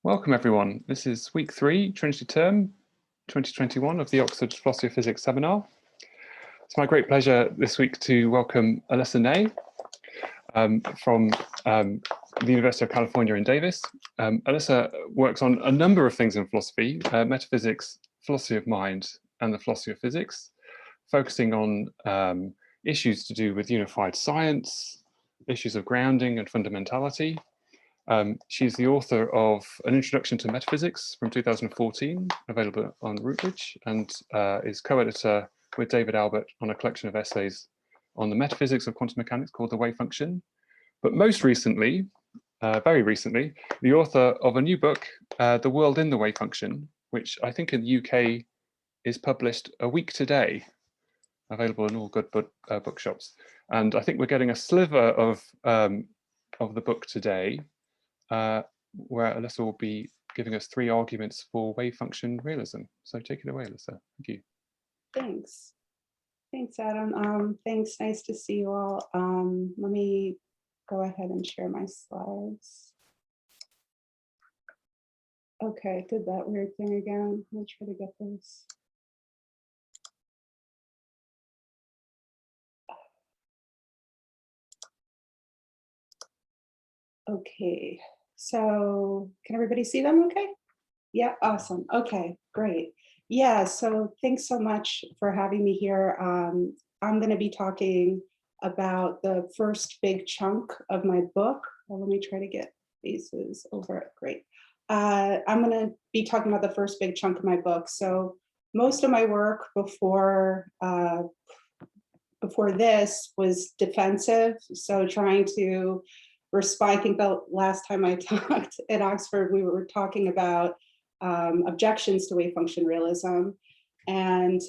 Welcome everyone. This is week 3, Trinity term 2021 of the Oxford Philosophy of Physics seminar. It's my great pleasure this week to welcome Alyssa Ney from the University of California in Davis. Alyssa works on a number of things in philosophy, metaphysics, philosophy of mind, and the philosophy of physics, focusing on issues to do with unified science, issues of grounding and fundamentality. She's the author of An Introduction to Metaphysics from 2014, available on Routledge, and is co-editor with David Albert on a collection of essays on the metaphysics of quantum mechanics called The Wave Function. But most recently, very recently, the author of a new book, The World in the Wave Function, which I think in the UK is published a week today, available in all good bookshops. And I think we're getting a sliver of the book today, where Alyssa will be giving us 3 arguments for wave function realism. So take it away, Alyssa. Thank you. Thanks. Thanks, Adam. Thanks. Nice to see you all. Let me go ahead and share my slides. Okay, did that weird thing again. Let me try to get this. Okay, so can everybody see them okay? Yeah, awesome. Okay, great. Yeah, so thanks so much for having me here. I'm going to be talking about the first big chunk of my book. Well, let me try to get faces over it. Great. I'm going to be talking about the first big chunk of my book. So most of my work before this was defensive. So trying to respond. I think the last time I talked at Oxford, we were talking about objections to wave function realism, and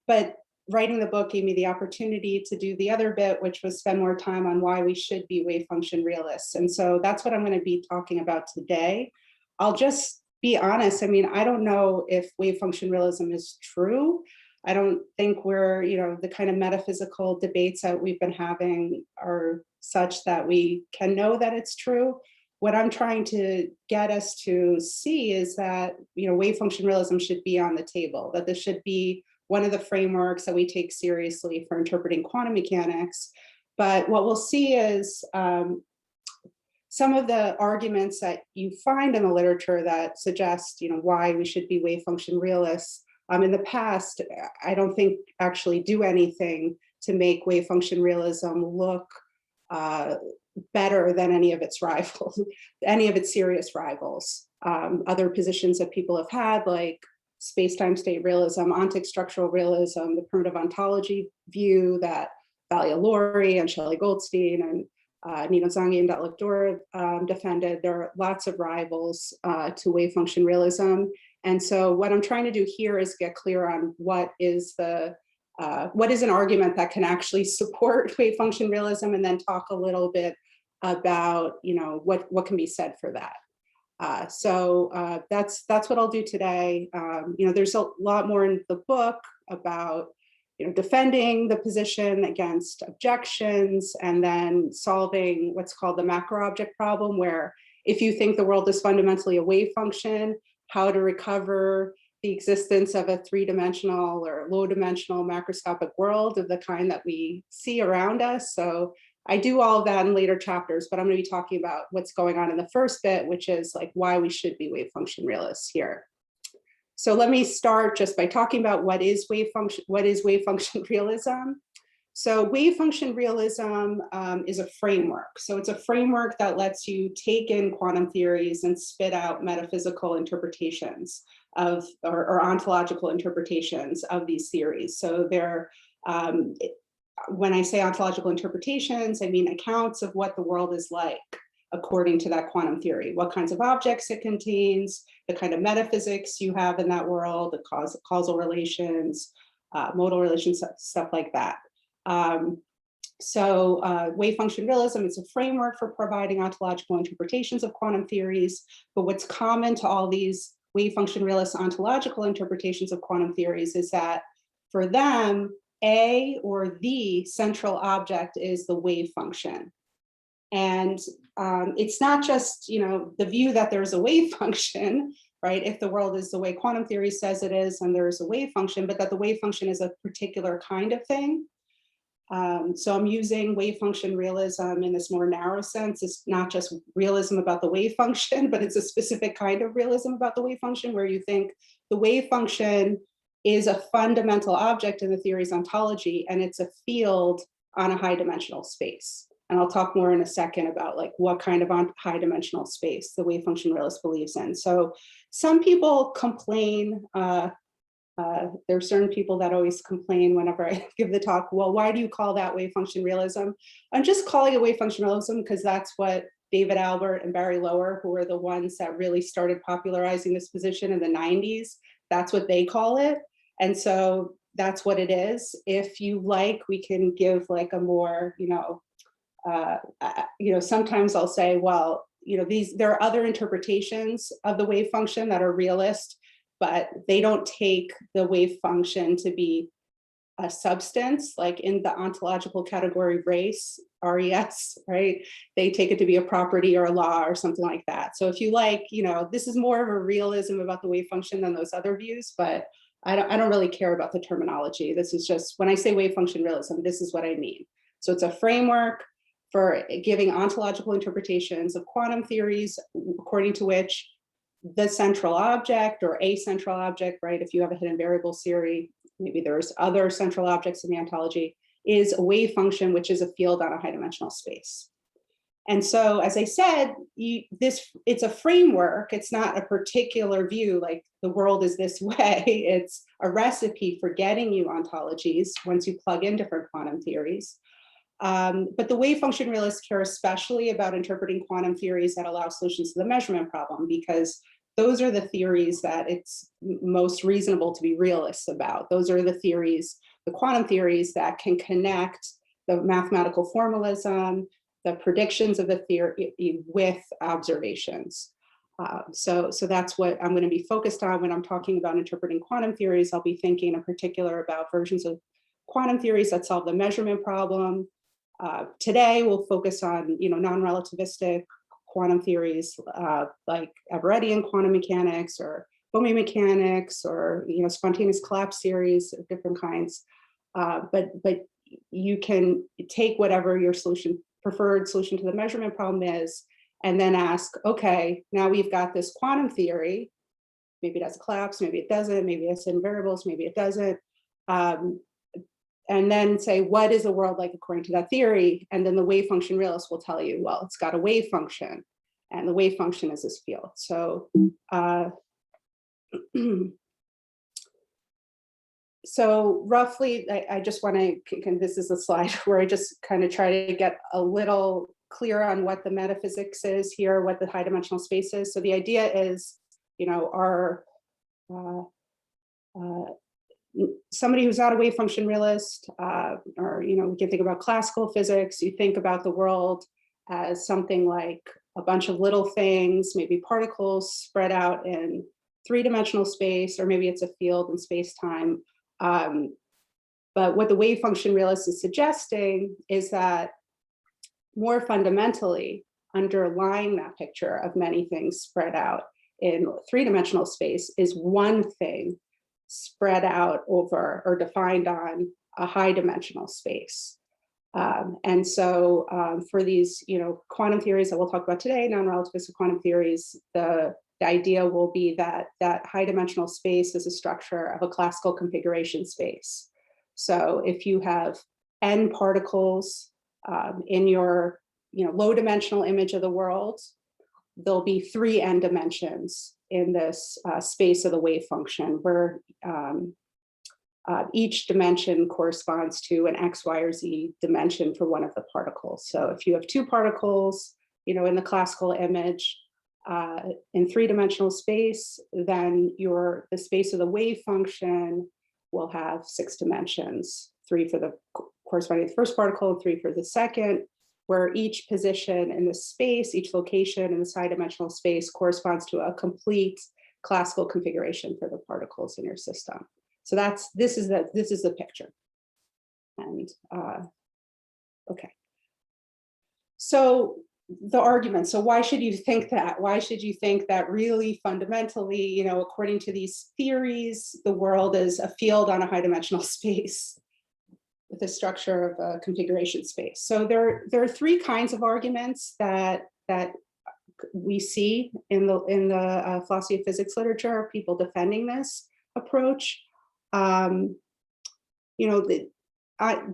but writing the book gave me the opportunity to do the other bit, which was spend more time on why we should be wave function realists. And so that's what I'm going to be talking about today. I'll just be honest. I mean, I don't know if wave function realism is true. I don't think we're, the kind of metaphysical debates that we've been having are such that we can know that it's true. What I'm trying to get us to see is that, wave function realism should be on the table, that this should be one of the frameworks that we take seriously for interpreting quantum mechanics. But what we'll see is some of the arguments that you find in the literature that suggest, why we should be wave function realists in the past, I don't think actually do anything to make wave function realism look better than any of its rivals, any of its serious rivals. Other positions that people have had, like space-time state realism, ontic structural realism, the primitive ontology view that Valier-Laurie and Shelley Goldstein and Nino Zangi and Detlef Dora defended. There are lots of rivals to wave function realism. And so what I'm trying to do here is get clear on what is an argument that can actually support wave function realism, and then talk a little bit about, what can be said for that. So that's what I'll do today. There's a lot more in the book about, defending the position against objections, and then solving what's called the macro object problem, where if you think the world is fundamentally a wave function, how to recover the existence of a 3-dimensional or low-dimensional macroscopic world of the kind that we see around us. So I do all of that in later chapters, but I'm going to be talking about what's going on in the first bit, which is like why we should be wave function realists here. So let me start just by talking about what is wave function realism. So wave function realism is a framework. So it's a framework that lets you take in quantum theories and spit out metaphysical interpretations of, or ontological interpretations of these theories. So they're, when I say ontological interpretations, I mean accounts of what the world is like according to that quantum theory, what kinds of objects it contains, the kind of metaphysics you have in that world, the causal relations, modal relations, stuff like that. Wave function realism is a framework for providing ontological interpretations of quantum theories, but what's common to all these wave function realist ontological interpretations of quantum theories is that for them, a or the central object is the wave function. And it's not just, the view that there's a wave function, right? If the world is the way quantum theory says it is, and there's a wave function, but that the wave function is a particular kind of thing. So I'm using wave function realism in this more narrow sense. It's not just realism about the wave function, but it's a specific kind of realism about the wave function where you think the wave function is a fundamental object in the theory's ontology, and it's a field on a high dimensional space. And I'll talk more in a second about like what kind of high dimensional space the wave function realist believes in. So some people complain, there are certain people that always complain whenever I give the talk, well, why do you call that wave function realism? I'm just calling it wave function realism because that's what David Albert and Barry Lower, who are the ones that really started popularizing this position in the 90s, that's what they call it. And so that's what it is. If you like, we can give like a more, sometimes I'll say, well, there are other interpretations of the wave function that are realist, but they don't take the wave function to be a substance, like in the ontological category race, RES, right? They take it to be a property or a law or something like that. So if you like, this is more of a realism about the wave function than those other views, but I don't really care about the terminology. This is just, when I say wave function realism, this is what I mean. So it's a framework for giving ontological interpretations of quantum theories, according to which the central object or a central object, right? If you have a hidden variables theory, maybe there's other central objects in the ontology, is a wave function, which is a field on a high dimensional space. And so, as I said, it's a framework. It's not a particular view, like the world is this way. It's a recipe for getting you ontologies once you plug in different quantum theories. But the wave function realists care especially about interpreting quantum theories that allow solutions to the measurement problem, because those are the theories that it's most reasonable to be realists about. Those are the theories, the quantum theories that can connect the mathematical formalism, the predictions of the theory with observations. So that's what I'm going to be focused on when I'm talking about interpreting quantum theories. I'll be thinking in particular about versions of quantum theories that solve the measurement problem. Today, we'll focus on non-relativistic quantum theories like Everettian quantum mechanics or Bohmian mechanics or spontaneous collapse theories of different kinds. But you can take whatever your preferred solution to the measurement problem is, and then ask, okay, now we've got this quantum theory. Maybe it has a collapse, maybe it doesn't, maybe it's in variables, maybe it doesn't. And then say, what is the world like according to that theory? And then the wave function realist will tell you, well, it's got a wave function, and the wave function is this field. So, so roughly, I just want to, and this is a slide where I just kind of try to get a little clear on what the metaphysics is here, what the high dimensional space is. So the idea is, somebody who's not a wave function realist, or we can think about classical physics. You think about the world as something like a bunch of little things, maybe particles spread out in three-dimensional space, or maybe it's a field in space-time. But what the wave function realist is suggesting is that more fundamentally, underlying that picture of many things spread out in three-dimensional space is one thing spread out over or defined on a high dimensional space. And so for these, quantum theories that we'll talk about today, non-relativistic quantum theories, the idea will be that that high dimensional space is a structure of a classical configuration space. So if you have n particles in your low dimensional image of the world, there'll be 3 n dimensions in this space of the wave function, where each dimension corresponds to an x, y, or z dimension for one of the particles. So if you have 2 particles, in the classical image in 3-dimensional space, then the space of the wave function will have 6 dimensions, 3 for the corresponding to the first particle, and 3 for the second, where each position in the space, each location in this high-dimensional space corresponds to a complete classical configuration for the particles in your system. So this is the picture. And okay. So the argument. So why should you think that? Why should you think that really fundamentally, you know, according to these theories, the world is a field on a high dimensional space with a structure of a configuration space? So there are three kinds of arguments that we see in the philosophy of physics literature, people defending this approach. You know,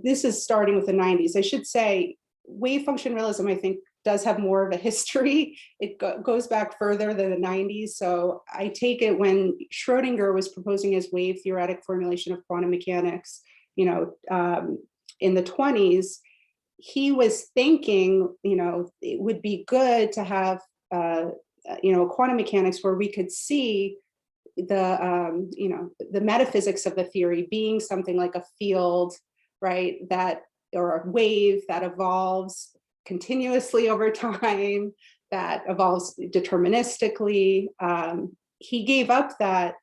this is starting with the 90s. I should say wave function realism, I think, does have more of a history. It goes back further than the 90s. So I take it when Schrodinger was proposing his wave theoretic formulation of quantum mechanics, you know, in the 20s, he was thinking, you know, it would be good to have, you know, quantum mechanics where we could see the, you know, the metaphysics of the theory being something like a field, right, that, or a wave that evolves continuously over time, that evolves deterministically. He gave up that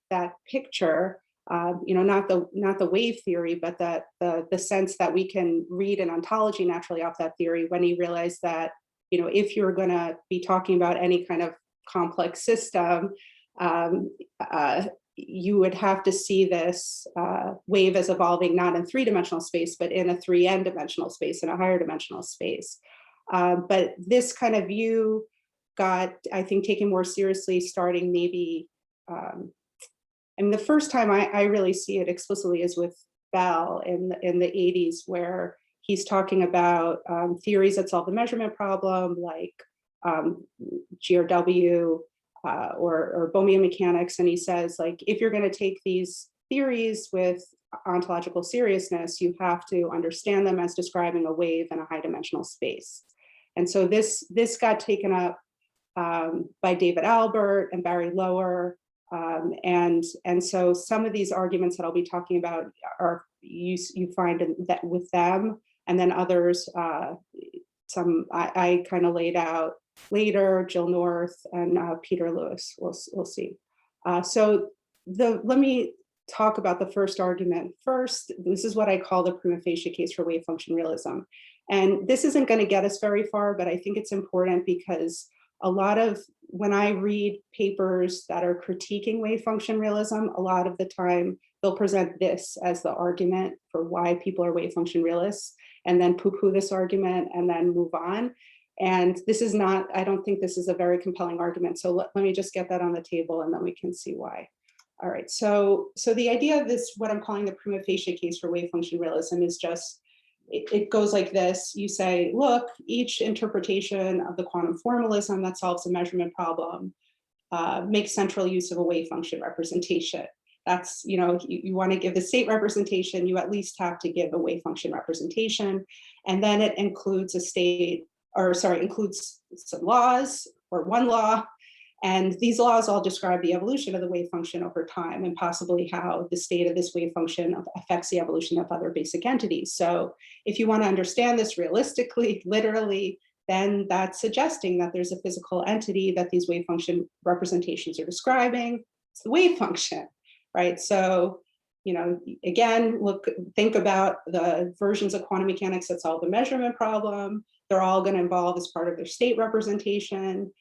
picture, you know, not the wave theory, but that the sense that we can read an ontology naturally off that theory, when he realized that, you know, if you're going to be talking about any kind of complex system, you would have to see this wave as evolving not in three-dimensional space, but in a 3n dimensional space, in a higher dimensional space. But this kind of view got, I think, taken more seriously starting maybe, I mean, the first time I really see it explicitly is with Bell in the 80s, where he's talking about theories that solve the measurement problem, like GRW, or Bohmian mechanics. And he says, like, if you're going to take these theories with ontological seriousness, you have to understand them as describing a wave in a high dimensional space. And so this got taken up by David Albert and Barry Lower. And so some of these arguments that I'll be talking about are you find that with them, and then others, some I kind of laid out later, Jill North and Peter Lewis, we'll see. So let me talk about the first argument first. This is what I call the prima facie case for wave function realism. And this isn't going to get us very far, but I think it's important because a lot of, when I read papers that are critiquing wave function realism, a lot of the time they'll present this as the argument for why people are wave function realists, and then poo-poo this argument and then move on. And this is not, I don't think this is a very compelling argument. So let me just get that on the table and then we can see why. All right, so the idea of this, what I'm calling the prima facie case for wave function realism, is just, it goes like this. You say, look, each interpretation of the quantum formalism that solves a measurement problem makes central use of a wave function representation. That's, you know, you want to give the state representation, you at least have to give a wave function representation. And then it includes a state, or sorry, includes some laws or one law. And these laws all describe the evolution of the wave function over time, and possibly how the state of this wave function affects the evolution of other basic entities. So if you want to understand this realistically, literally, then that's suggesting that there's a physical entity that these wave function representations are describing. It's the wave function, right? So, you know, again, think about the versions of quantum mechanics that solve the measurement problem. They're all going to involve, as part of their state representation,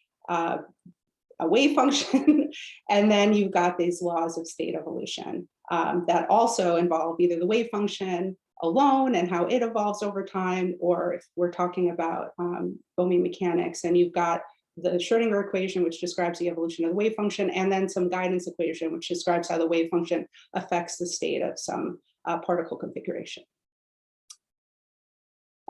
a wave function, and then you've got these laws of state evolution that also involve either the wave function alone and how it evolves over time, or if we're talking about Bohmian mechanics, and you've got the Schrodinger equation, which describes the evolution of the wave function, and then some guidance equation, which describes how the wave function affects the state of some particle configuration.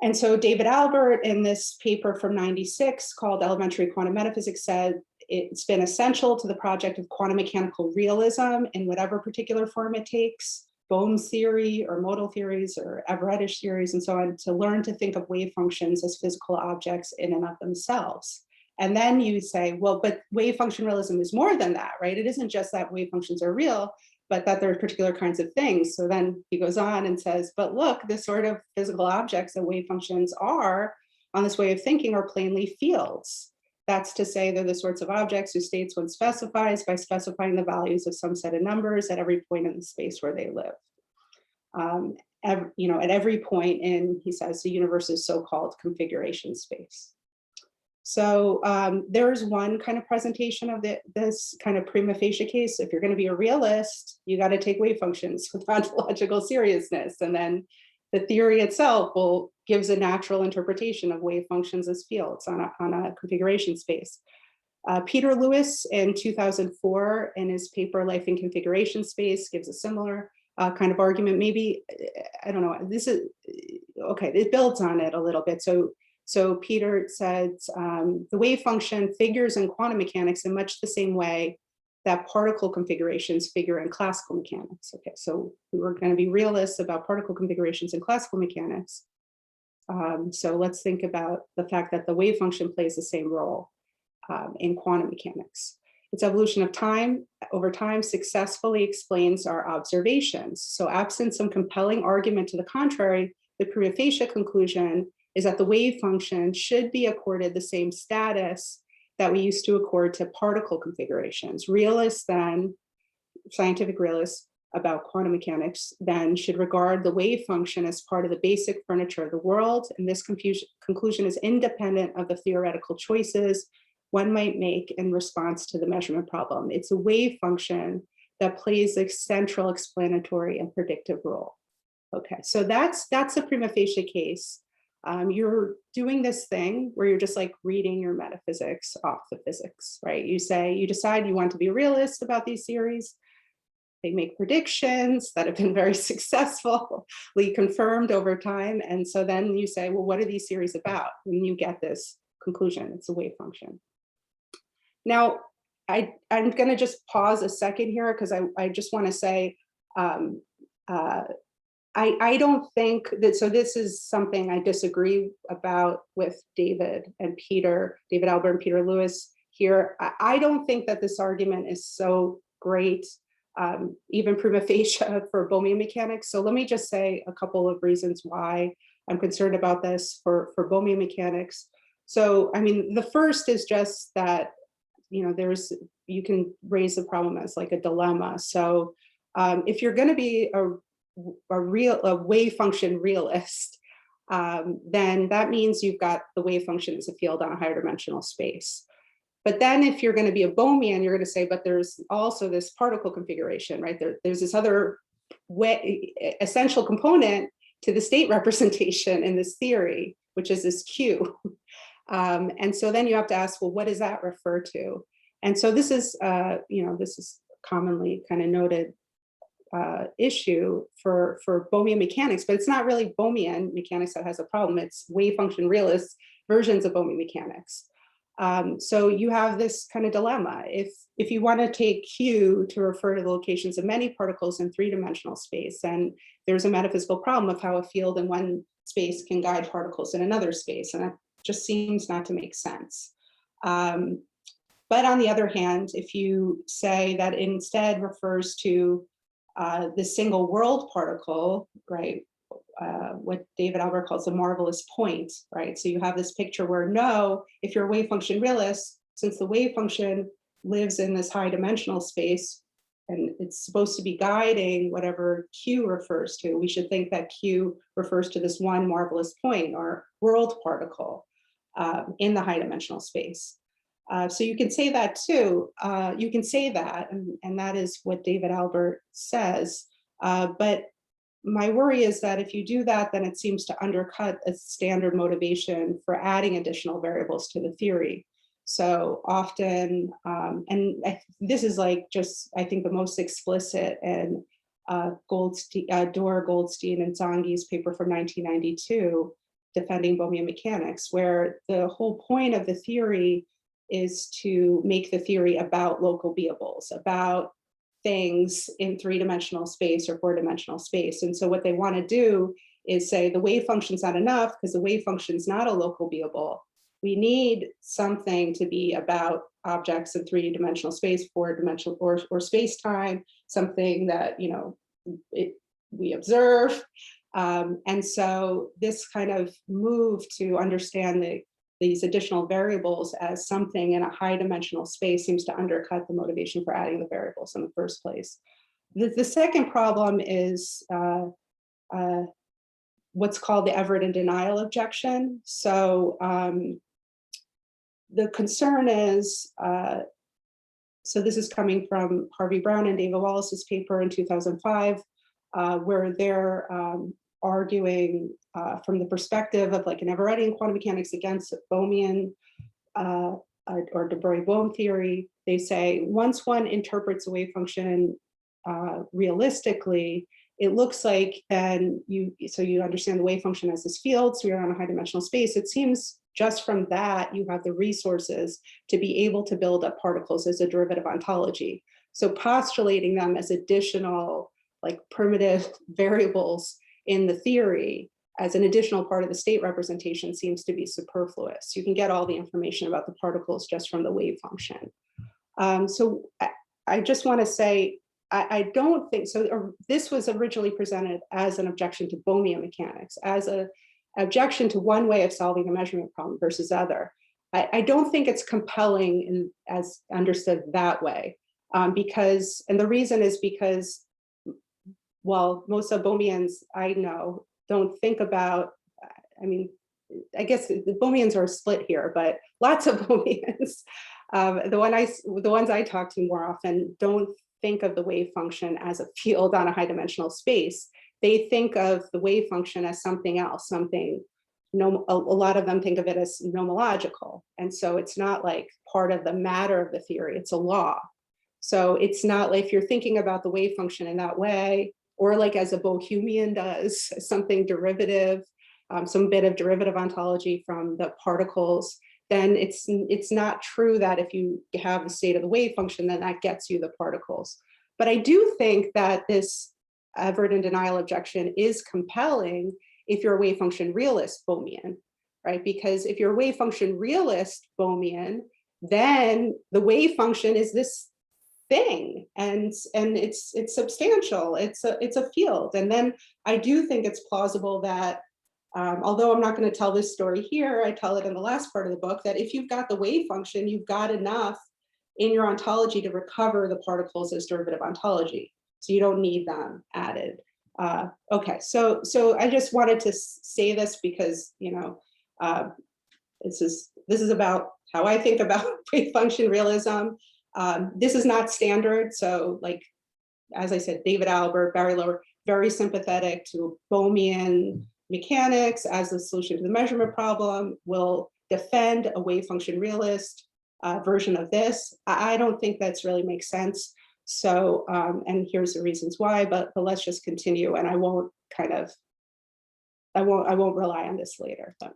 And so David Albert, in this paper from '96 called Elementary Quantum Metaphysics, said it's been essential to the project of quantum mechanical realism in whatever particular form it takes, Bohm's theory or modal theories or Everettish theories and so on, to learn to think of wave functions as physical objects in and of themselves. And then you say, well, but wave function realism is more than that, right? It isn't just that wave functions are real, but that there are particular kinds of things. So then he goes on and says, but look, the sort of physical objects that wave functions are on this way of thinking are plainly fields. That's to say they're the sorts of objects whose states one specifies by specifying the values of some set of numbers at every point in the space where they live. You know, at every point in, he says, the universe's so-called configuration space. So there's one kind of presentation of this kind of prima facie case. If you're going to be a realist, you got to take wave functions with ontological seriousness. And then the theory itself gives a natural interpretation of wave functions as fields on a configuration space. Peter Lewis in 2004 in his paper Life in Configuration Space gives a similar kind of argument. Maybe, I don't know, this is, okay, it builds on it a little bit. So Peter says the wave function figures in quantum mechanics in much the same way that particle configurations figure in classical mechanics. Okay, so we were going to be realists about particle configurations in classical mechanics. So let's think about the fact that the wave function plays the same role in quantum mechanics. Its evolution of time over time successfully explains our observations. So absent some compelling argument to the contrary, the prima facie conclusion is that the wave function should be accorded the same status that we used to accord to particle configurations. Realists then, scientific realists about quantum mechanics, then should regard the wave function as part of the basic furniture of the world. And this conclusion is independent of the theoretical choices one might make in response to the measurement problem. It's a wave function that plays a central explanatory and predictive role. Okay, so that's a prima facie case. You're doing this thing where you're just like reading your metaphysics off the physics, right? You decide you want to be a realist about these theories. They make predictions that have been very successfully confirmed over time. And so then you say, well, what are these theories about? And you get this conclusion, it's a wave function. Now, I'm going to just pause a second here because I just want to say, I don't think that, so this is something I disagree about with David Albert and Peter Lewis here. I don't think that this argument is so great, even prima facie for Bohmian mechanics. So let me just say a couple of reasons why I'm concerned about this for Bohmian mechanics. So, I mean, the first is just that, you know, you can raise the problem as like a dilemma. So if you're going to be a wave function realist, then that means you've got the wave function as a field on a higher dimensional space. But then if you're going to be a Bohmian, you're going to say, but there's also this particle configuration, right? There's this other essential component to the state representation in this theory, which is this Q. And so then you have to ask, well, what does that refer to? And so this is, this is commonly kind of noted issue for Bohmian mechanics, but it's not really Bohmian mechanics that has a problem. It's wave function realist versions of Bohmian mechanics. So you have this kind of dilemma. If you want to take Q to refer to the locations of many particles in three-dimensional space, then there's a metaphysical problem of how a field in one space can guide particles in another space, and that just seems not to make sense. But on the other hand, if you say that it instead refers to the single world particle, right? What David Albert calls the marvelous point, right? So you have this picture where no, if you're a wave function realist, since the wave function lives in this high dimensional space and it's supposed to be guiding whatever Q refers to, we should think that Q refers to this one marvelous point or world particle in the high dimensional space. So you can say that too. You can say that, and that is what David Albert says. But my worry is that if you do that, then it seems to undercut a standard motivation for adding additional variables to the theory. So often, this is like just, I think, the most explicit in Dora, Goldstein, and Zangi's paper from 1992, defending Bohmian mechanics, where the whole point of the theory is to make the theory about local beables, about things in three-dimensional space or four-dimensional space. And so what they want to do is say the wave function's not enough because the wave function's not a local beable. We need something to be about objects in three-dimensional space, four-dimensional, or space-time, something that, you know, we observe. And so this kind of move to understand these additional variables as something in a high dimensional space seems to undercut the motivation for adding the variables in the first place. The second problem is what's called the Everett and denial objection. So the concern is, so this is coming from Harvey Brown and David Wallace's paper in 2005, where they're arguing from the perspective of like an Everettian quantum mechanics against Bohmian or de Broglie-Bohm theory. They say once one interprets a wave function realistically, it looks like then you understand the wave function as this field, so you're on a high dimensional space. It seems just from that, you have the resources to be able to build up particles as a derivative ontology. So postulating them as additional like primitive variables in the theory as an additional part of the state representation seems to be superfluous. You can get all the information about the particles just from the wave function. So I just want to say, I don't think so. This was originally presented as an objection to Bohmian mechanics, as an objection to one way of solving a measurement problem versus other. I don't think it's compelling as understood that way, because, and the reason is because, well, most of Bohmians I know don't think about, I mean, I guess the Bohmians are split here, but lots of Bohmians, the ones I talk to more often don't think of the wave function as a field on a high dimensional space. They think of the wave function as something else, something, a lot of them think of it as nomological. And so it's not like part of the matter of the theory, it's a law. So it's not like if you're thinking about the wave function in that way, or like as a Bohemian does, something derivative, some bit of derivative ontology from the particles, then it's not true that if you have the state of the wave function, then that gets you the particles. But I do think that this Everett denial objection is compelling if you're a wave function realist Bohmian, right? Because if you're a wave function realist Bohmian, then the wave function is this thing, and it's substantial. It's a field. And then I do think it's plausible that, although I'm not going to tell this story here, I tell it in the last part of the book, that if you've got the wave function, you've got enough in your ontology to recover the particles as derivative ontology. So you don't need them added. Okay, so I just wanted to say this because, you know, this is about how I think about wave function realism. This is not standard. So like, as I said, David Albert, Barry Lower, very sympathetic to Bohmian mechanics as the solution to the measurement problem, will defend a wave function realist version of this. I don't think that's really makes sense. So, and here's the reasons why, but let's just continue, and I won't rely on this later. But,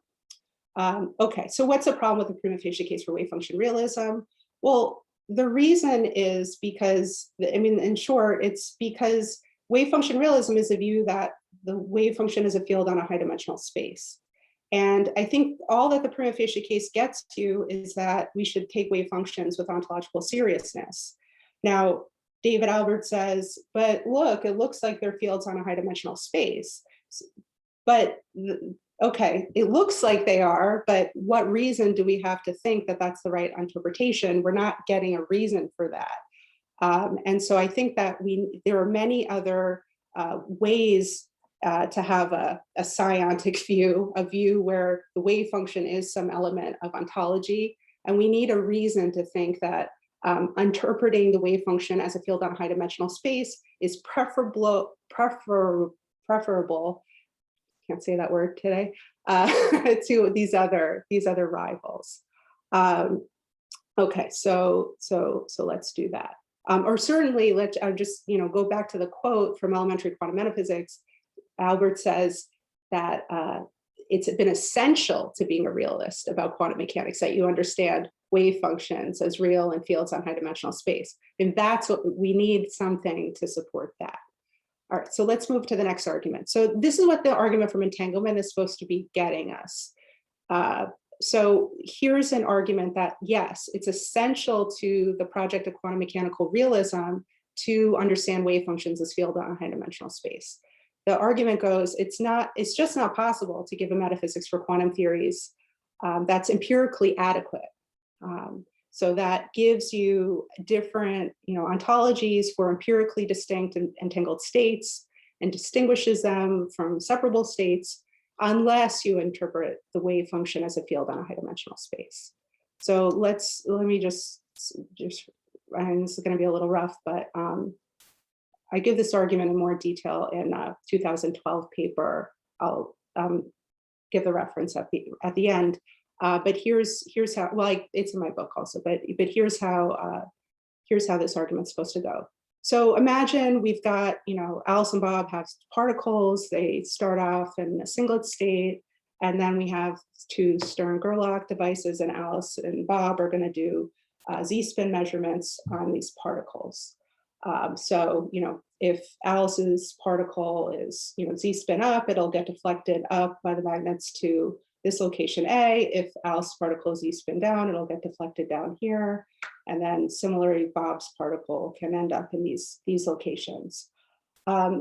okay, so what's the problem with the prima facie case for wave function realism? Well, the reason is because, I mean, in short, it's because wave function realism is a view that the wave function is a field on a high dimensional space. And I think all that the prima facie case gets to is that we should take wave functions with ontological seriousness. Now, David Albert says, but look, it looks like they're fields on a high dimensional space. But okay, it looks like they are, but what reason do we have to think that that's the right interpretation? We're not getting a reason for that. And so I think that there are many other ways to have a psiontic view, a view where the wave function is some element of ontology. And we need a reason to think that interpreting the wave function as a field on a high dimensional space is preferable, can't say that word today, to these other rivals. Okay, so let's do that. Or certainly let's just go back to the quote from Elementary Quantum Metaphysics. Albert says that it's been essential to being a realist about quantum mechanics that you understand wave functions as real and fields on high dimensional space. And that's what we need, something to support that. All right, so let's move to the next argument. So this is what the argument from entanglement is supposed to be getting us. So here's an argument that, yes, it's essential to the project of quantum mechanical realism to understand wave functions as field on a high dimensional space. The argument goes, it's just not possible to give a metaphysics for quantum theories that's empirically adequate. So that gives you different ontologies for empirically distinct and entangled states and distinguishes them from separable states unless you interpret the wave function as a field on a high dimensional space. So let me just, and this is going to be a little rough, but I give this argument in more detail in a 2012 paper. I'll give the reference at the end. But here's how, well, it's in my book also, but here's how this argument's supposed to go. So imagine we've got, Alice and Bob have particles. They start off in a singlet state, and then we have two Stern-Gerlach devices, and Alice and Bob are going to do z-spin measurements on these particles. So, if Alice's particle is, z-spin up, it'll get deflected up by the magnets to this location A. If Alice's particle is z-spin down, it'll get deflected down here. And then similarly, Bob's particle can end up in these locations.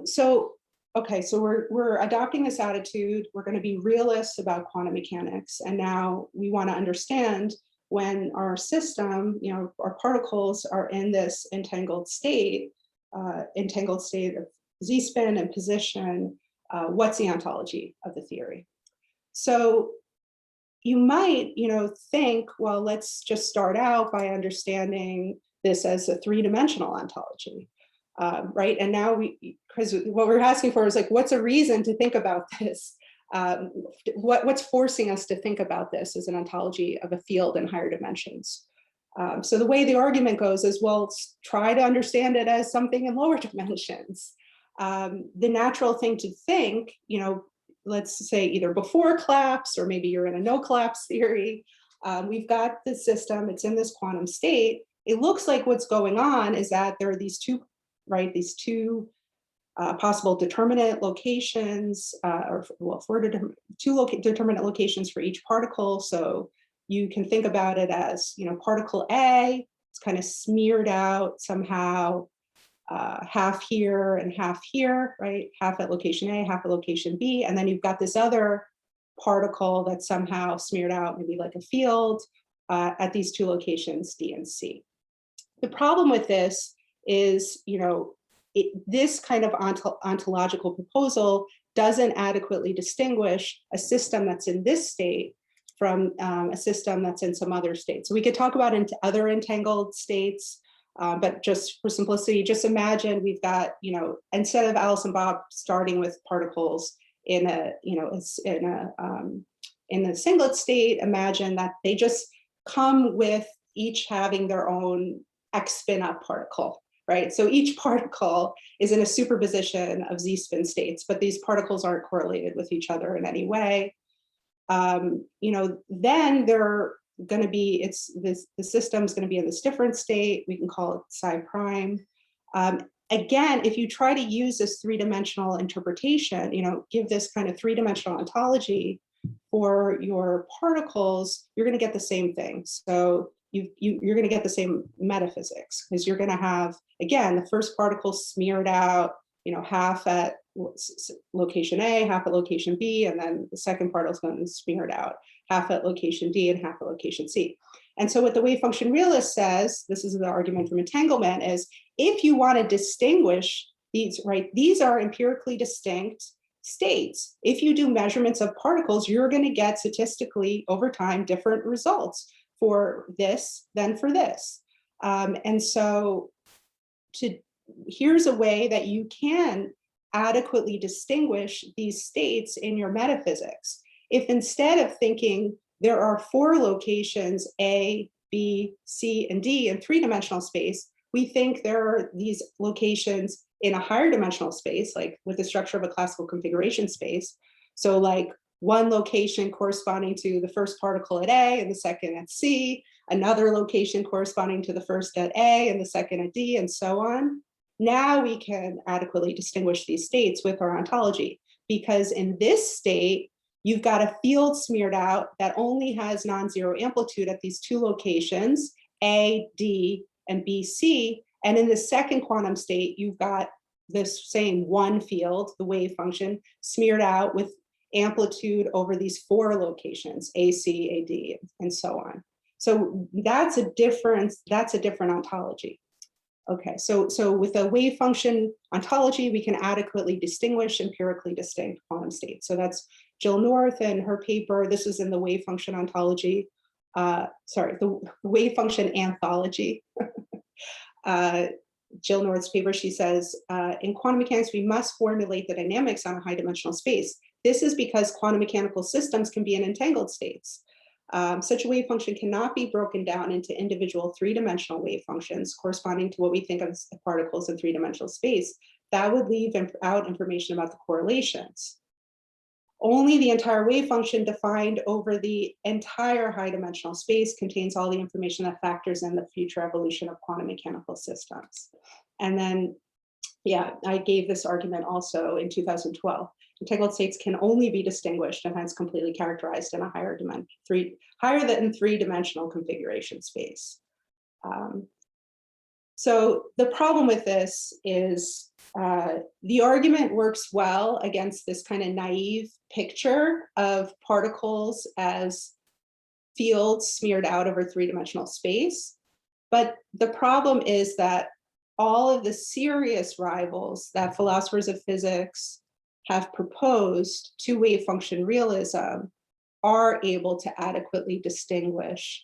So we're adopting this attitude. We're going to be realists about quantum mechanics. And now we want to understand when our system, our particles are in this entangled state of z-spin and position, what's the ontology of the theory? So you might, think, well, let's just start out by understanding this as a three-dimensional ontology, right? And now because what we're asking for is like, what's a reason to think about this? What's forcing us to think about this as an ontology of a field in higher dimensions? So the way the argument goes is, well, try to understand it as something in lower dimensions. The natural thing to think, let's say either before collapse, or maybe you're in a no collapse theory. We've got the system, it's in this quantum state. It looks like what's going on is that there are these two, right? These two possible determinate locations, determinate locations for each particle. So you can think about it as, particle A, it's kind of smeared out somehow, half here and half here, right? Half at location A, half at location B. And then you've got this other particle that's somehow smeared out, maybe like a field, at these two locations, D and C. The problem with this is, this kind of ontological proposal doesn't adequately distinguish a system that's in this state from a system that's in some other state. So we could talk about other entangled states, but just for simplicity, just imagine we've got, instead of Alice and Bob starting with particles in a singlet state, imagine that they just come with each having their own X spin up particle, right? So each particle is in a superposition of Z spin states, but these particles aren't correlated with each other in any way. Then they're going to be, the system's going to be in this different state. We can call it psi prime. Again, if you try to use this three-dimensional interpretation, give this kind of three-dimensional ontology for your particles, you're going to get the same thing. So you're going to get the same metaphysics, because you're going to have, again, the first particle smeared out, half at location A, half at location B, and then the second particle is going to be smeared out, half at location D and half at location C. And so what the wave function realist says, this is the argument from entanglement, is if you want to distinguish these, right, these are empirically distinct states. If you do measurements of particles, you're going to get statistically over time different results for this than for this. And so here's a way that you can adequately distinguish these states in your metaphysics. If instead of thinking there are 4 locations, A, B, C, and D in 3-dimensional space, we think there are these locations in a higher dimensional space, like with the structure of a classical configuration space. So like one location corresponding to the first particle at A and the second at C, another location corresponding to the first at A and the second at D, and so on. Now we can adequately distinguish these states with our ontology, because in this state, you've got a field smeared out that only has non-zero amplitude at these 2 locations, A, D, and B, C. And in the second quantum state, you've got this same one field, the wave function, smeared out with amplitude over these 4 locations, A, C, A, D, and so on. So that's a different ontology. Okay, so with a wave function ontology, we can adequately distinguish empirically distinct quantum states. So that's Jill North and her paper. This is in the wave function ontology. the wave function anthology. Jill Nord's paper, she says, in quantum mechanics, we must formulate the dynamics on a high dimensional space. This is because quantum mechanical systems can be in entangled states. Such a wave function cannot be broken down into individual three-dimensional wave functions corresponding to what we think of as particles in three-dimensional space. That would leave out information about the correlations. Only the entire wave function defined over the entire high dimensional space contains all the information that factors in the future evolution of quantum mechanical systems. And then, yeah, I gave this argument also in 2012. Entangled states can only be distinguished and hence completely characterized in a higher than three-dimensional configuration space. So the problem with this is the argument works well against this kind of naive picture of particles as fields smeared out over three-dimensional space. But the problem is that all of the serious rivals that philosophers of physics have proposed to wave function realism are able to adequately distinguish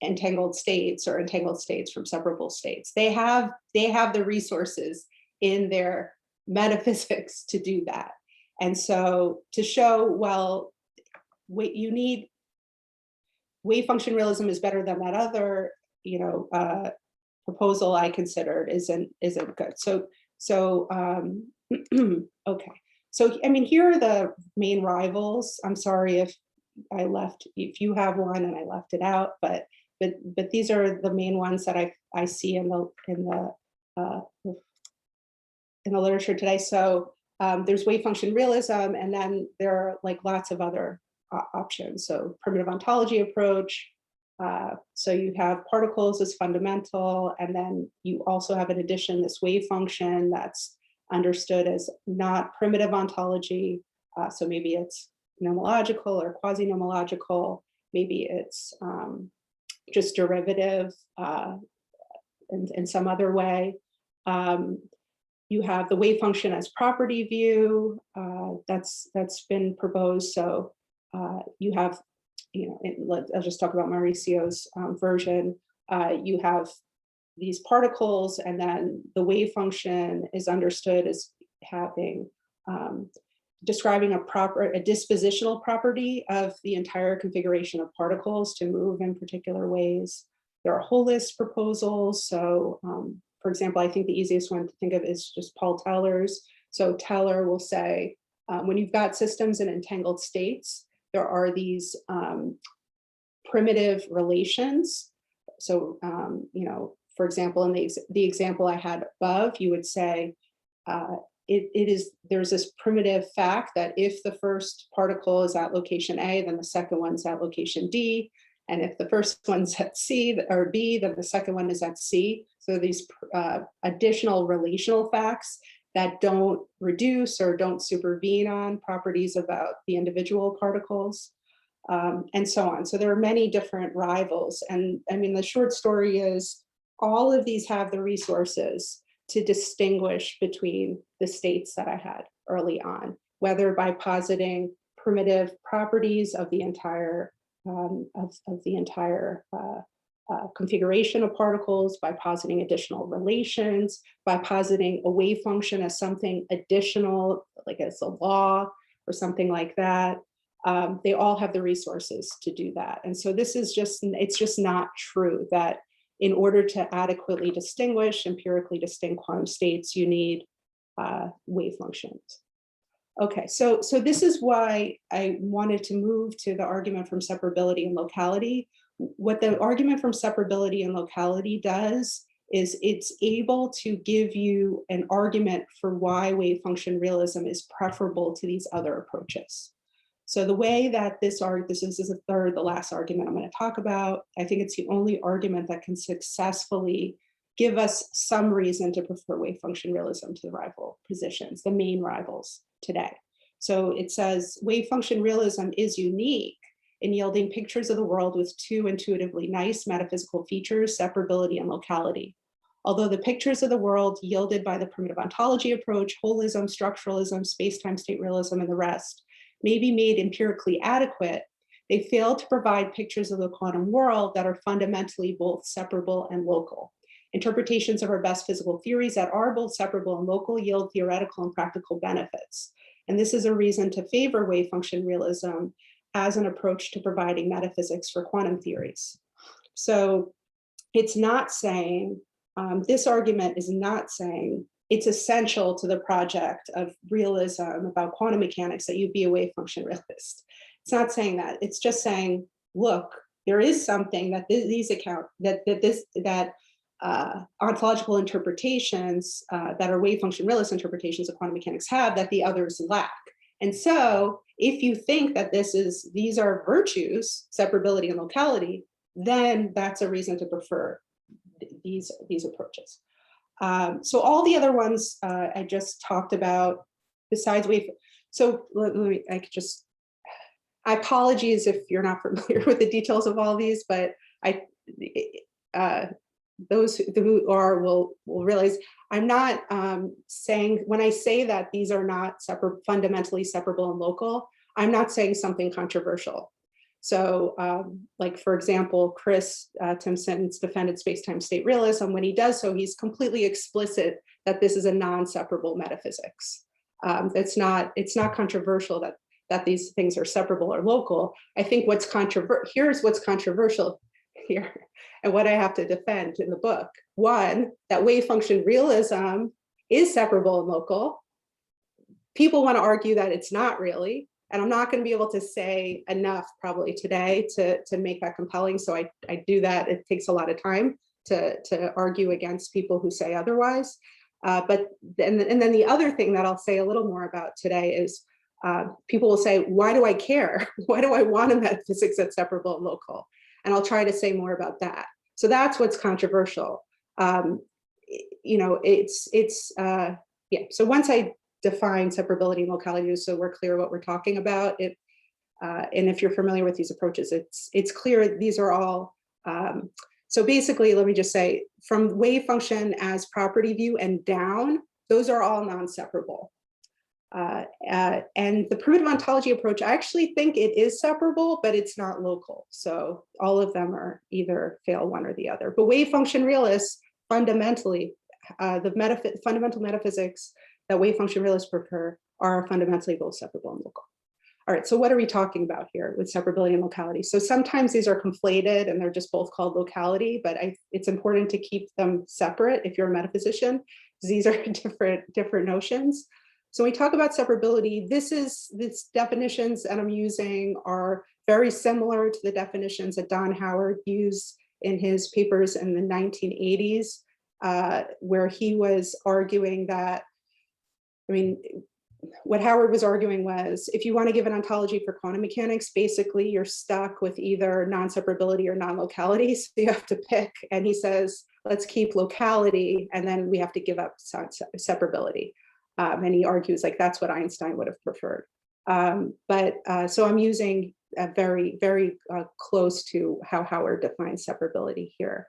entangled states from separable states. They have the resources in their metaphysics to do that. And so to show, well, you need wave function realism is better than that other, proposal I considered isn't good. So okay. So I mean, here are the main rivals. I'm sorry if you have one and I left it out, but these are the main ones that I see in the literature today. So there's wave function realism, and then there are like lots of other options. So primitive ontology approach. So you have particles as fundamental, and then you also have in addition this wave function that's understood as not primitive ontology. So maybe it's nomological or quasi-nomological. Maybe it's just derivative in some other way. You have the wave function as property view that's been proposed. So you have, I'll just talk about Mauricio's version. You have these particles, and then the wave function is understood as having describing a dispositional property of the entire configuration of particles to move in particular ways. There are holist proposals. So for example, I think the easiest one to think of is just Paul Teller's. So Teller will say, when you've got systems in entangled states, there are these primitive relations. So, for example, in the example I had above, you would say, there's this primitive fact that if the first particle is at location A, then the second one's at location D. And if the first one's at C or B, then the second one is at C. So these additional relational facts that don't reduce or don't supervene on properties about the individual particles, and so on. So there are many different rivals. And I mean, the short story is all of these have the resources to distinguish between the states that I had early on, whether by positing primitive properties of the entire configuration of particles, by positing additional relations, by positing a wave function as something additional, like as a law or something like that. They all have the resources to do that. And so this is it's just not true that in order to adequately distinguish empirically distinct quantum states, you need wave functions. Okay, so this is why I wanted to move to the argument from separability and locality. What the argument from separability and locality does is it's able to give you an argument for why wave function realism is preferable to these other approaches. So the way that this is the last argument I'm going to talk about. I think it's the only argument that can successfully give us some reason to prefer wave function realism to the rival positions, the main rivals today. So it says wave function realism is unique in yielding pictures of the world with two intuitively nice metaphysical features, separability and locality. Although the pictures of the world yielded by the primitive ontology approach, holism, structuralism, space-time state realism, and the rest may be made empirically adequate, They fail to provide pictures of the quantum world that are fundamentally both separable and local. Interpretations of our best physical theories that are both separable and local yield theoretical and practical benefits. And this is a reason to favor wave function realism as an approach to providing metaphysics for quantum theories. So it's not saying, this argument is not saying it's essential to the project of realism about quantum mechanics that you be a wave function realist. It's not saying that. It's just saying, look, there is something that ontological interpretations that are wave function realist interpretations of quantum mechanics have that the others lack. And so if you think that these are virtues, separability and locality, then that's a reason to prefer these approaches. So all the other ones I just talked about besides wave. So I apologize if you're not familiar with the details of all these, but those who are will realize I'm not saying, when I say that these are not fundamentally separable and local, I'm not saying something controversial. So like, for example, Chris Timson's defended space-time state realism. When he does so, he's completely explicit that this is a non-separable metaphysics. It's not controversial that these things are separable or local. I think here's what's controversial here and what I have to defend in the book. One, that wave function realism is separable and local. People want to argue that it's not really, and I'm not going to be able to say enough probably today to make that compelling. So I do that. It takes a lot of time to argue against people who say otherwise. And then the other thing that I'll say a little more about today is people will say, why do I care? Why do I want a metaphysics that's separable and local? And I'll try to say more about that. So that's what's controversial. Yeah. So once I define separability and locality, so we're clear what we're talking about, and if you're familiar with these approaches, it's clear these are all. So basically, let me just say, from wave function as property view and down, those are all non-separable. And the primitive ontology approach, I actually think it is separable, but it's not local. So all of them are either fail one or the other. But wave function realists, fundamentally, the fundamental metaphysics that wave function realists prefer are fundamentally both separable and local. All right, so what are we talking about here with separability and locality? So sometimes these are conflated and they're just both called locality, but it's important to keep them separate if you're a metaphysician, because these are different notions. So when we talk about separability, these definitions that I'm using are very similar to the definitions that Don Howard used in his papers in the 1980s, where he was arguing that, what Howard was arguing was, if you want to give an ontology for quantum mechanics, basically you're stuck with either non-separability or non-locality, so you have to pick. And he says, let's keep locality, and then we have to give up separability. And he argues like that's what Einstein would have preferred. So I'm using very, very close to how Howard defines separability here.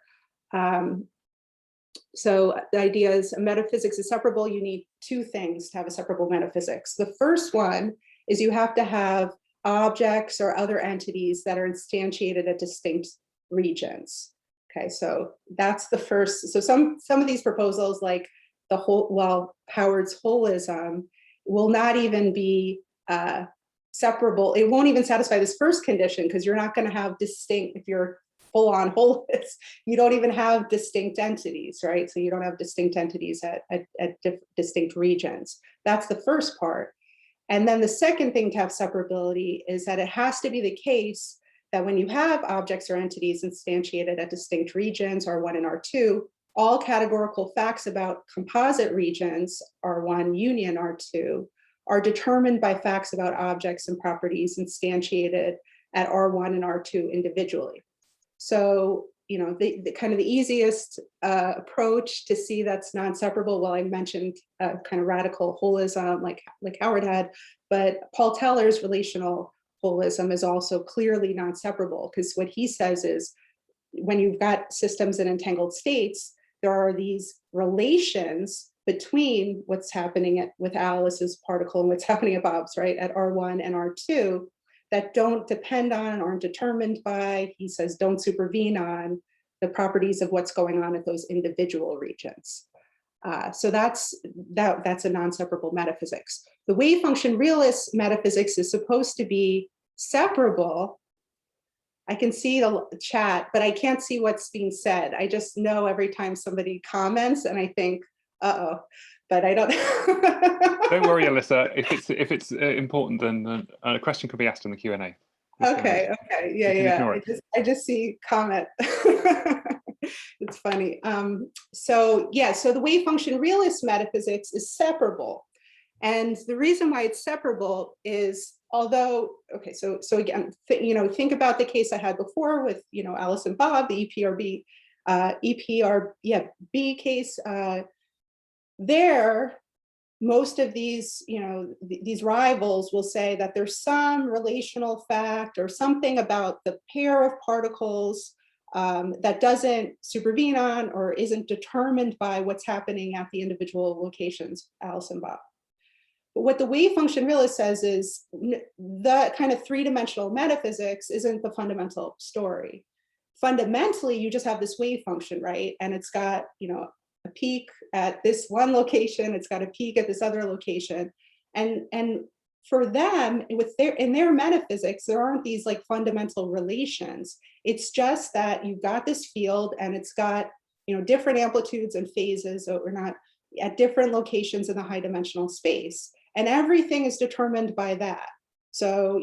So the idea is metaphysics is separable. You need two things to have a separable metaphysics. The first one is you have to have objects or other entities that are instantiated at distinct regions. Okay, so that's the first. So some of these proposals, like Howard's holism, will not even be separable. It won't even satisfy this first condition, because you're not going to have distinct, if you're full-on holist, you don't even have distinct entities, right? So you don't have distinct entities at distinct regions. That's the first part. And then the second thing to have separability is that it has to be the case that when you have objects or entities instantiated at distinct regions, R1 and R2, all categorical facts about composite regions, R1 union R2, are determined by facts about objects and properties instantiated at R1 and R2 individually. So, the kind of the easiest approach to see that's non-separable, well, I mentioned kind of radical holism like Howard had, but Paul Teller's relational holism is also clearly non-separable, because what he says is when you've got systems in entangled states, there are these relations between what's happening with Alice's particle and what's happening at Bob's, right, at R1 and R2, that don't depend on or aren't determined by, he says, don't supervene on the properties of what's going on at those individual regions. So that's a non-separable metaphysics. The wave function realist metaphysics is supposed to be separable. I can see the chat, but I can't see what's being said. I just know every time somebody comments and I think, uh-oh, but I don't. Don't worry, Alyssa. If it's important, then a question could be asked in the Q&A. Okay, yeah. I just see comment. It's funny. So the wave function realist metaphysics is separable. And the reason why it's separable is, although, okay, so again, think about the case I had before with, Alice and Bob, the EPRB case. There, most of these, these rivals will say that there's some relational fact or something about the pair of particles that doesn't supervene on or isn't determined by what's happening at the individual locations, Alice and Bob. But what the wave function realist says is the kind of three-dimensional metaphysics isn't the fundamental story. Fundamentally, you just have this wave function, right? And it's got, a peak at this one location, it's got a peak at this other location. And for them, in their metaphysics, there aren't these like fundamental relations. It's just that you've got this field and it's got, different amplitudes and phases or not at different locations in the high dimensional space. And everything is determined by that. So,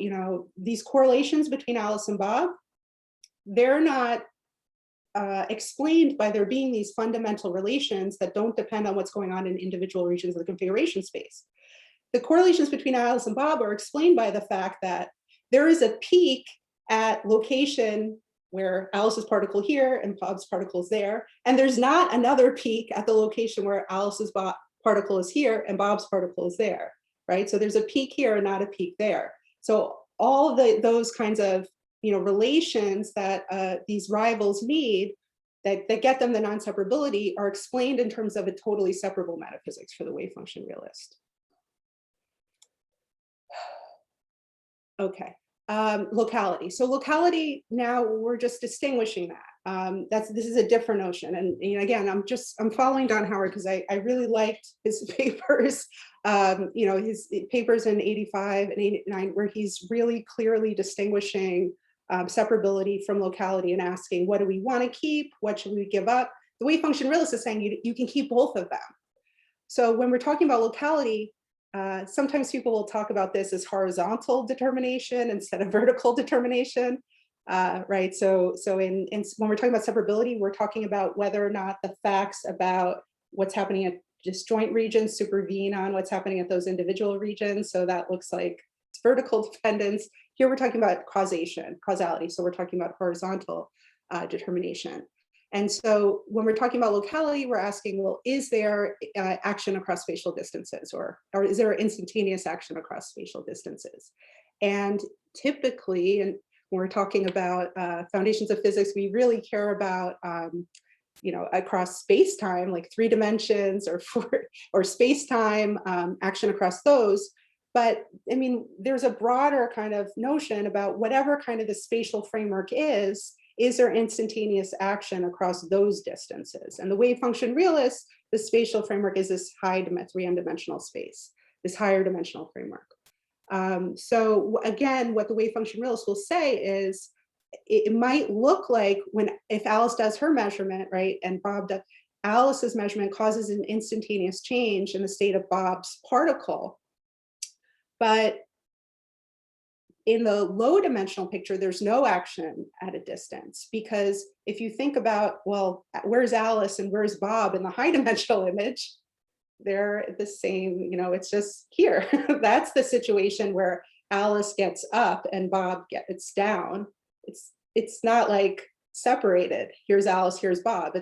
these correlations between Alice and Bob, they're not explained by there being these fundamental relations that don't depend on what's going on in individual regions of the configuration space. The correlations between Alice and Bob are explained by the fact that there is a peak at location where Alice's particle here and Bob's particle is there, and there's not another peak at the location where Alice's particle is here and Bob's particle is there, right? So there's a peak here and not a peak there. So all those kinds of relations that these rivals need that get them the non-separability are explained in terms of a totally separable metaphysics for the wave function realist. Okay, locality. So locality, now we're just distinguishing that. This is a different notion. And again, I'm following Don Howard because I really liked his papers, his papers in 85 and 89, where he's really clearly distinguishing separability from locality and asking, what do we want to keep? What should we give up? The wave function realist is saying you can keep both of them. So when we're talking about locality, sometimes people will talk about this as horizontal determination instead of vertical determination, right? So when we're talking about separability, we're talking about whether or not the facts about what's happening at disjoint regions supervene on what's happening at those individual regions. So that looks like it's vertical dependence. Here we're talking about causality. So we're talking about horizontal determination. And so when we're talking about locality, we're asking, well, is there action across spatial distances or is there instantaneous action across spatial distances? And typically, and when we're talking about foundations of physics, we really care about, across space-time, like 3 dimensions or space-time action across those. But I mean, there's a broader kind of notion about whatever kind of the spatial framework is there instantaneous action across those distances? And the wave function realist, the spatial framework is this high 3M-dimensional space, this higher dimensional framework. So again, what the wave function realist will say is, it might look like if Alice does her measurement, right, and Bob does, Alice's measurement causes an instantaneous change in the state of Bob's particle. But in the low dimensional picture, there's no action at a distance, because if you think about, well, where's Alice and where's Bob in the high dimensional image? They're the same, it's just here. That's the situation where Alice gets up and Bob gets down. It's not like separated. Here's Alice, here's Bob.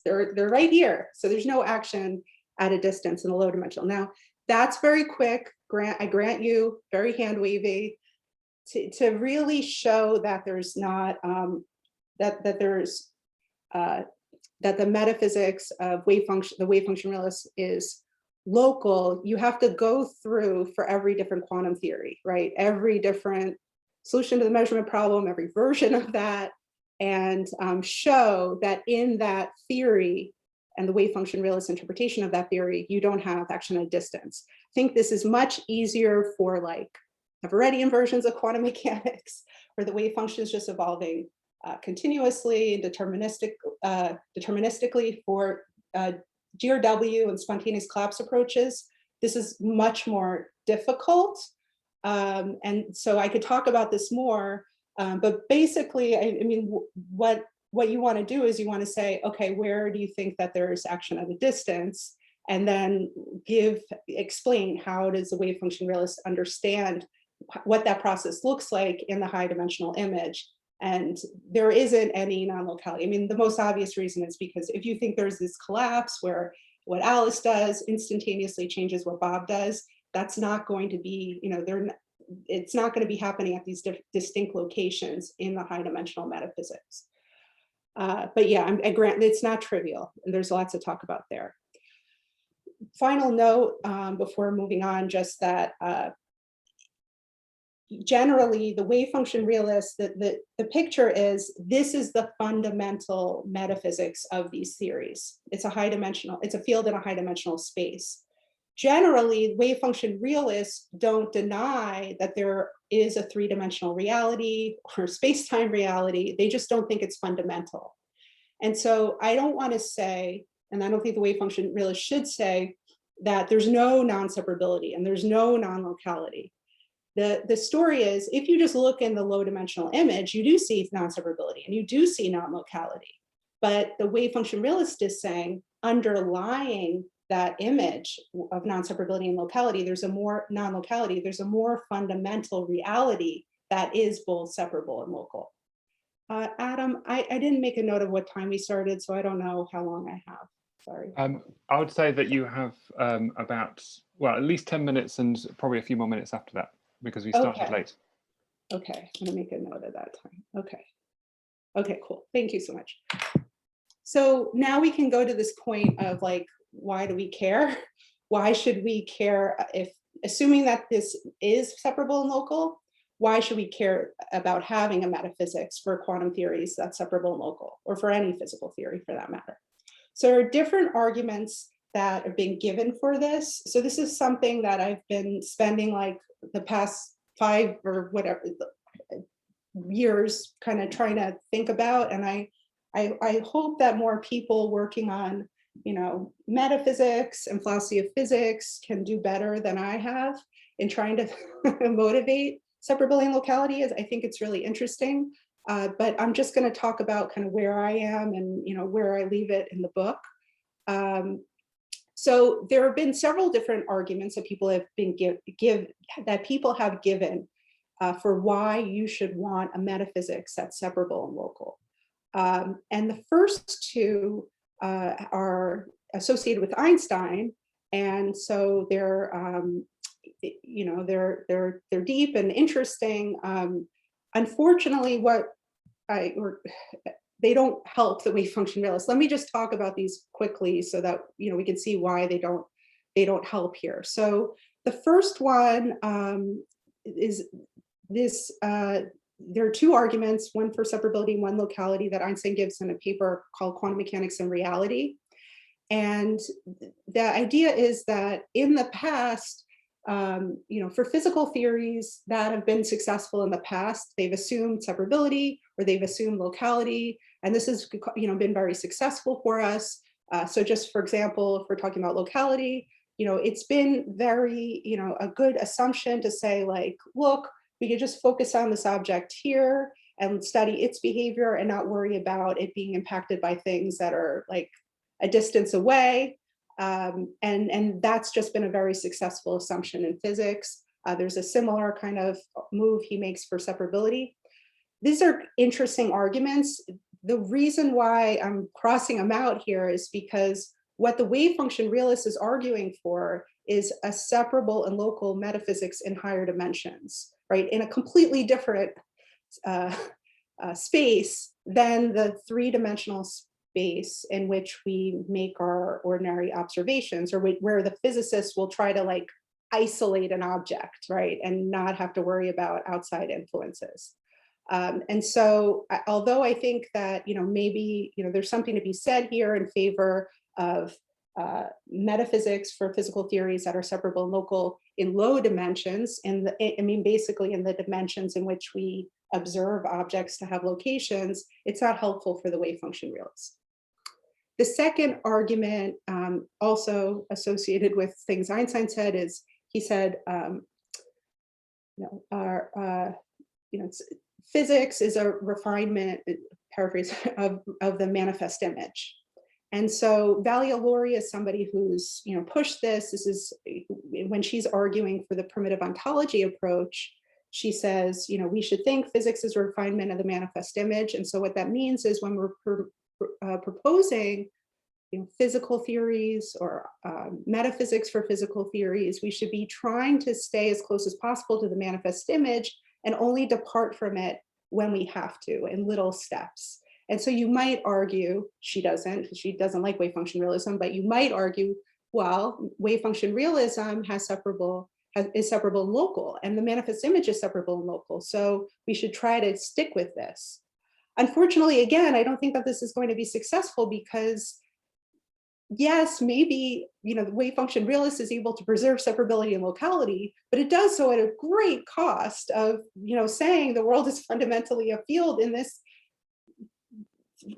They're right here. So there's no action at a distance in the low dimensional. Now, that's very quick. I grant you, very hand wavy, to really show that there's not that the metaphysics of the wave function realist is local. You have to go through for every different quantum theory, right? Every different solution to the measurement problem, every version of that, and show that in that theory and the wave function realist interpretation of that theory, you don't have action at distance. I think this is much easier for like Everettian versions of quantum mechanics, where the wave function is just evolving continuously and deterministically. For GRW and spontaneous collapse approaches, this is much more difficult. And so I could talk about this more, but basically, I mean, what you want to do is you want to say, okay, where do you think that there's action at a distance? And then explain how does the wave function realist understand what that process looks like in the high dimensional image. And there isn't any non-locality. I mean, the most obvious reason is because if you think there's this collapse where what Alice does instantaneously changes what Bob does, that's not going to be, it's not going to be happening at these distinct locations in the high dimensional metaphysics. But yeah, I grant it's not trivial, and there's lots to talk about there. Final note before moving on, just that generally the wave function realist, the picture is, this is the fundamental metaphysics of these theories. It's a field in a high dimensional space. Generally, wave function realists don't deny that there is a three-dimensional reality or space-time reality. They just don't think it's fundamental. And so I don't want to say, and I don't think the wave function realist should say, that there's no non-separability and there's no non-locality. The story is, if you just look in the low dimensional image, you do see non-separability and you do see non-locality. But the wave function realist is saying, underlying that image of non-separability and locality, there's a more non-locality, there's a more fundamental reality that is both separable and local. Adam, I didn't make a note of what time we started, so I don't know how long I have. Sorry. I would say that you have about, well, at least 10 minutes and probably a few more minutes after that, because we started late. Okay, I'm gonna make a note of that time. Okay, cool. Thank you so much. So now we can go to this point of like, why do we care? Why should we care if, assuming that this is separable and local, why should we care about having a metaphysics for quantum theories that's separable and local, or for any physical theory for that matter? So there are different arguments that have been given for this. So this is something that I've been spending like the past 5 or whatever years kind of trying to think about. And I hope that more people working on, metaphysics and philosophy of physics can do better than I have in trying to motivate separability and locality. I think it's really interesting. But I'm just going to talk about kind of where I am and where I leave it in the book. So there have been several different arguments that people have been given for why you should want a metaphysics that's separable and local. And the first two are associated with Einstein, and so they're they're deep and interesting. Unfortunately, they don't help the wave function realists. Let me just talk about these quickly so that we can see why they don't help here. So the first one is this. There are two arguments, one for separability and one locality, that Einstein gives in a paper called Quantum Mechanics and Reality. And the idea is that in the past, for physical theories that have been successful in the past, they've assumed separability or they've assumed locality, and this has been very successful for us. So just for example, if we're talking about locality, it's been very, a good assumption to say like, look, we could just focus on this object here and study its behavior and not worry about it being impacted by things that are like a distance away. And that's just been a very successful assumption in physics. There's a similar kind of move he makes for separability. These are interesting arguments. The reason why I'm crossing them out here is because what the wave function realist is arguing for is a separable and local metaphysics in higher dimensions, right? In a completely different space than the three-dimensional space in which we make our ordinary observations, or where the physicists will try to like isolate an object, right, and not have to worry about outside influences. And so, although I think that, maybe, there's something to be said here in favor of metaphysics for physical theories that are separable and local in low dimensions, basically in the dimensions in which we observe objects to have locations, it's not helpful for the wave function realists. The second argument, also associated with things Einstein said, is he said, physics is a refinement, paraphrase, of the manifest image. And so Valialori is somebody who's pushed this. This is when she's arguing for the primitive ontology approach. She says, we should think physics is a refinement of the manifest image. And so what that means is when we're proposing physical theories or metaphysics for physical theories, we should be trying to stay as close as possible to the manifest image and only depart from it when we have to, in little steps. And so you might argue, she doesn't like wave function realism, but you might argue, well, wave function realism is separable and local, and the manifest image is separable and local. So we should try to stick with this. Unfortunately, again, I don't think that this is going to be successful because yes, maybe, the wave function realist is able to preserve separability and locality, but it does so at a great cost of, saying the world is fundamentally a field in this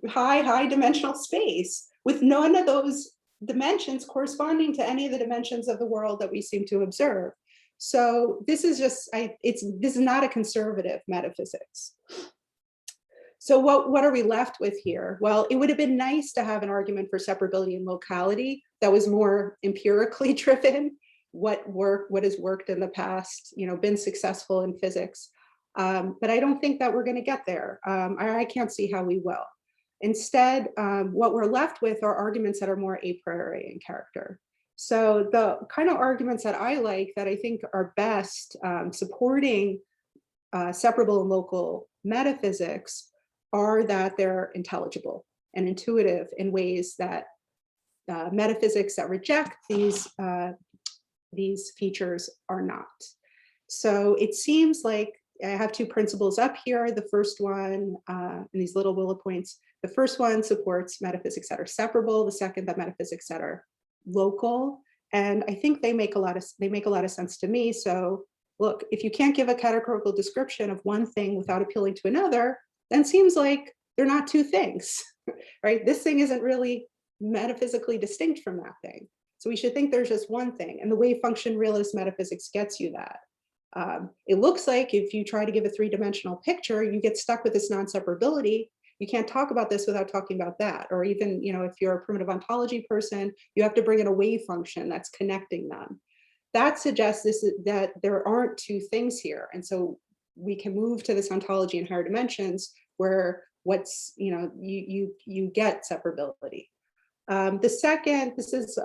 high dimensional space with none of those dimensions corresponding to any of the dimensions of the world that we seem to observe. So this is just, this is not a conservative metaphysics. So what are we left with here? Well, it would have been nice to have an argument for separability and locality that was more empirically driven, what has worked in the past, been successful in physics. But I don't think that we're going to get there. I can't see how we will. Instead, what we're left with are arguments that are more a priori in character. So the kind of arguments that I like, that I think are best supporting separable and local metaphysics, are that they're intelligible and intuitive in ways that metaphysics that reject these features are not. So it seems like I have two principles up here. The first one, in these little bullet points, the first one supports metaphysics that are separable. The second, that metaphysics that are local. And I think they make a lot of sense to me. So look, if you can't give a categorical description of one thing without appealing to another, then it seems like they're not two things, right? This thing isn't really metaphysically distinct from that thing. So we should think there's just one thing, and the wave function realist metaphysics gets you that. It looks like if you try to give a three-dimensional picture, you get stuck with this non-separability. You can't talk about this without talking about that. Or even, if you're a primitive ontology person, you have to bring in a wave function that's connecting them. That suggests that there aren't two things here. And so we can move to this ontology in higher dimensions where you get separability. The second, this is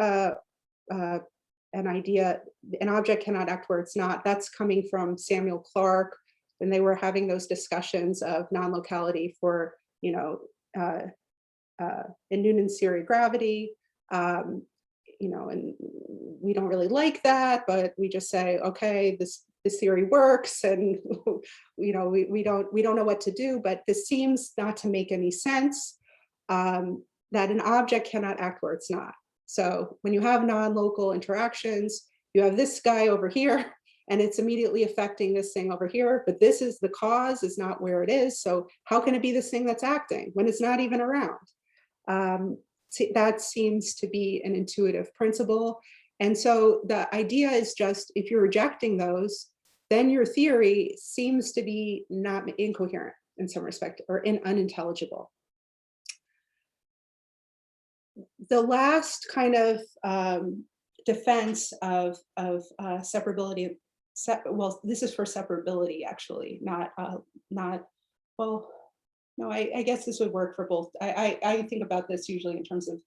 an idea, an object cannot act where it's not. That's coming from Samuel Clarke, when they were having those discussions of non-locality for, in Noonan's theory of gravity. And we don't really like that, but we just say, okay, this theory works, and we don't know what to do. But this seems not to make any sense. That an object cannot act where it's not. So when you have non-local interactions, you have this guy over here, and it's immediately affecting this thing over here, but this is the cause, is not where it is. So how can it be this thing that's acting when it's not even around? That seems to be an intuitive principle. And so the idea is just, if you're rejecting those, then your theory seems to be not incoherent in some respect, or unintelligible. The last kind of defense of separability, well, this is for separability actually, well, no, I guess this would work for both. I think about this usually in terms of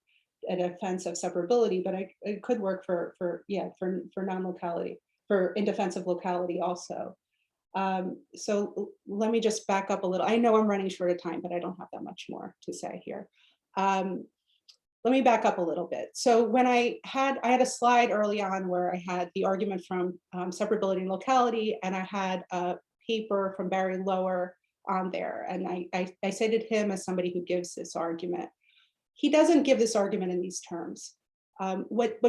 a defense of separability, but it could work for non-locality, in defense of locality also. So let me just back up a little. I know I'm running short of time, but I don't have that much more to say here. let me back up a little bit. So when I had a slide early on where I had the argument from separability and locality, and I had a paper from Barry Lower on there. And I cited him as somebody who gives this argument. He doesn't give this argument in these terms. What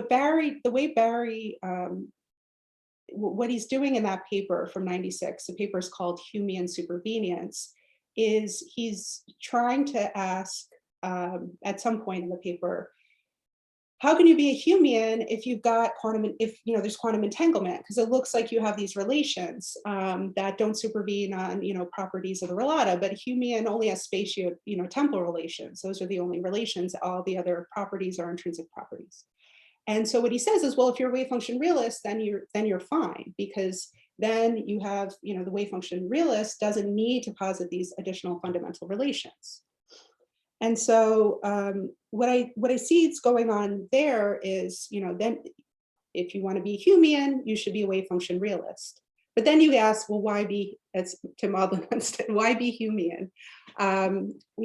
he's doing in that paper from '96, the paper is called Humean Supervenience, is he's trying to ask at some point in the paper, how can you be a Humean if you've got there's quantum entanglement? Because it looks like you have these relations that don't supervene on, properties of the relata, but Humean only has spatio-temporal relations. Those are the only relations. All the other properties are intrinsic properties. And so what he says is, well, if you're a wave function realist, then you're fine, because then you have, the wave function realist doesn't need to posit these additional fundamental relations. And so what I see is going on there is, then if you want to be Humean, you should be a wave function realist. But then you ask, well, why be, as Tim Maudlin once said, why be Humean?